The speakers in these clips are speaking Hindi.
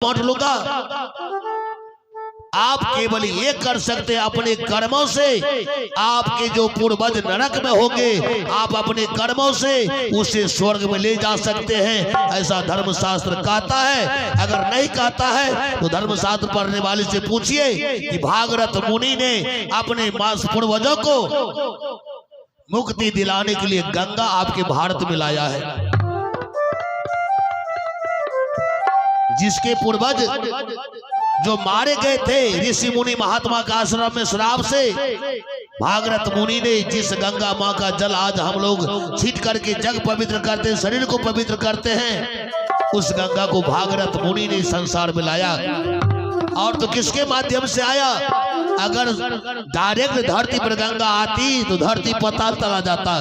बांट लूंगा। आप केवल ये कर सकते हैं अपने कर्मों से। आपके जो पूर्वज नरक में होंगे, आप अपने कर्मों से उसे स्वर्ग में ले जा सकते हैं, ऐसा धर्मशास्त्र कहता है। अगर नहीं कहता है तो धर्मशास्त्र पढ़ने वाले से पूछिए कि भागीरथ मुनि ने अपने पूर्वजों को मुक्ति दिलाने के लिए गंगा आपके भारत में लाया है। जिसके पूर्वज जो मारे गए थे ऋषि मुनि महात्मा का आश्रम में श्राप से, भागीरथ मुनि ने जिस गंगा माँ का जल आज हम लोग छीट करके जग पवित्र करते हैं, शरीर को पवित्र करते हैं, उस गंगा को भागीरथ मुनि ने संसार में लाया। और तो किसके माध्यम से आया? अगर डायरेक्ट धरती पर गंगा आती तो धरती पताल चला जाता।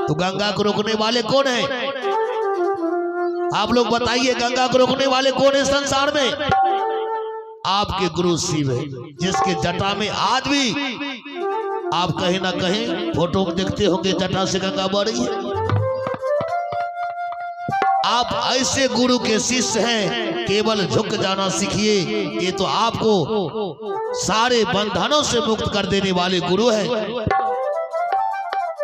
तो गंगा को रोकने वाले कौन है? आप लोग बताइए, गंगा को रोकने वाले कौन है संसार में? आपके गुरु शिव है, जिसके जटा में आज भी आप कहीं ना कहीं फोटो में देखते होंगे जटा से गंगा बह रही है। आप ऐसे गुरु के शिष्य हैं, केवल झुक जाना सीखिए। ये तो आपको सारे बंधनों से मुक्त कर देने वाले गुरु हैं।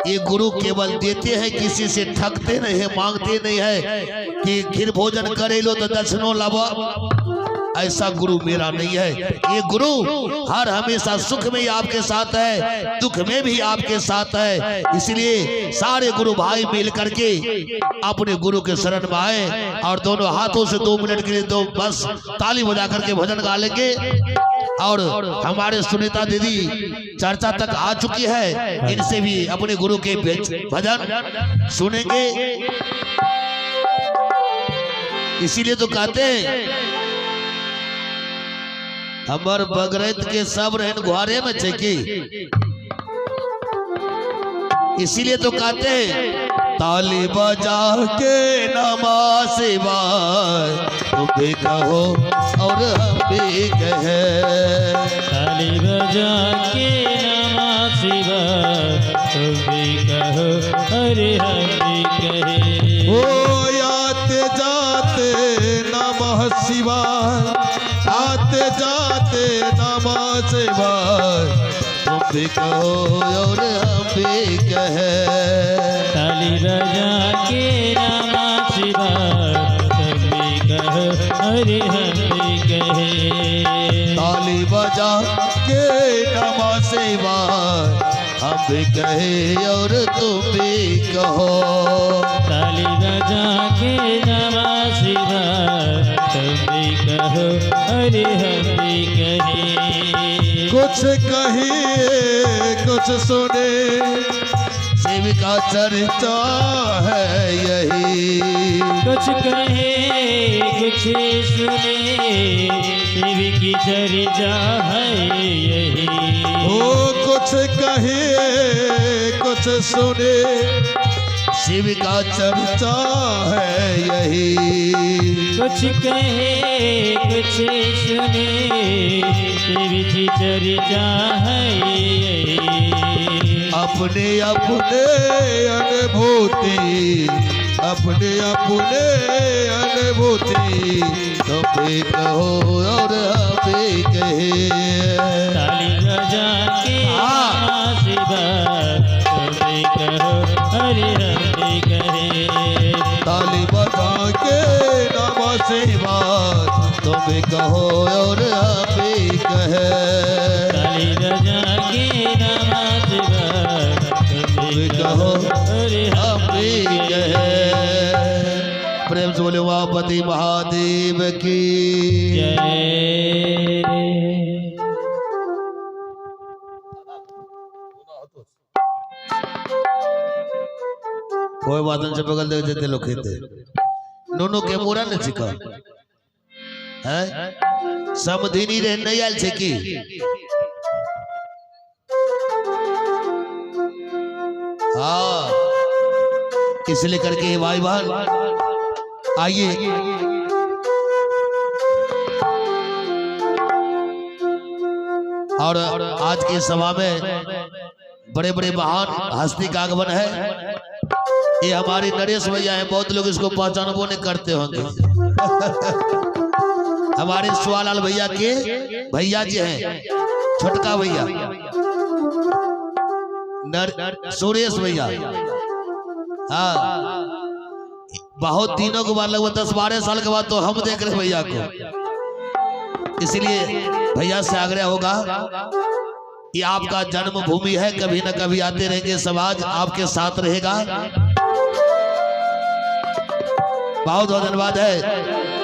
ये गुरु केवल देते हैं, किसी से ठगते नहीं है, मांगते नहीं है कि खीर भोजन करे लो तो दक्षिणों लावा। ऐसा गुरु मेरा नहीं है। ये गुरु हर हमेशा सुख में ही आपके साथ है, दुख में भी आपके साथ है। इसलिए सारे गुरु भाई मिल करके अपने गुरु के शरण में आए और दोनों हाथों से 2 मिनट के लिए दो बस ताली बजा करके भजन गा लेंगे। और हमारे सुनीता दीदी चर्चा तक आ चुकी है, इनसे भी अपने गुरु के भजन सुनेंगे। इसीलिए तो कहते हैं हमार बगरैत के सब रहन घुआरे में छे की। इसीलिए तो कहते हैं ताली बजा के नमः शिवाय, तुम भी कहो और हम भी कहे। ताली बजा के नमः शिवाय, तुम भी कहो और हम भी कहे। ओ आते जाते नमः शिवाय, आते जाते नमः शिवाय, तुम भी कहो और हम भी कहे। ताली बजा के नमः शिवाय, तुम भी कहो और हम भी कहे। ताली बजा के नमः शिवाय, हम भी कहे और तुम भी कहो। ताली बजा के नमः शिवाय, तुम भी कहो और हम भी कहे। कुछ कहिए कुछ सुने, शिव का चर्चा है यही। कुछ कहे कुछ सुने, शिव की चर्चा है यही। ओ कुछ कहिए कुछ सुने, शिव का चर्चा है यही। कुछ कहे कुछ सुने, शिव की चर्चा है यही। अपने अपने अनुभूति, अपने अपने अनुभूति, तुम भी कहो और हम भी कहे। ताली बजा के नमः शिवाय, तुम भी कहो और हम भी कहे। ताली बजा के नमः शिवाय, तुम भी कहो और हम भी कहे। ताली बजा के नमः शिवाय, तुम भी कहो और हम भी कहे। प्रेम से बोले उमापति महादेव की जय। कोई बात नहीं, बगल देख देते लोग खेते नोनो के मुरा न छिका है समधिनी रे नहीं आयल छे की। हाँ, इसलिए करके भाई बहन आइए और आज की सभा में बड़े बड़े महान हस्ती का आगमन है। ये हमारी नरेश भैया है, बहुत लोग इसको पहचानबो नहीं करते होंगे। हमारे सुवालाल भैया के भैया जी हैं, छोटका भैया सुरेश भैया। हाँ, बहुत दिनों के बाद, लगभग 10-12 साल के बाद तो हम देख रहे भैया को। इसलिए भैया से आग्रह होगा, ये आपका जन्मभूमि है, कभी न कभी आते रहेंगे, समाज आपके साथ रहेगा। बहुत बहुत धन्यवाद है।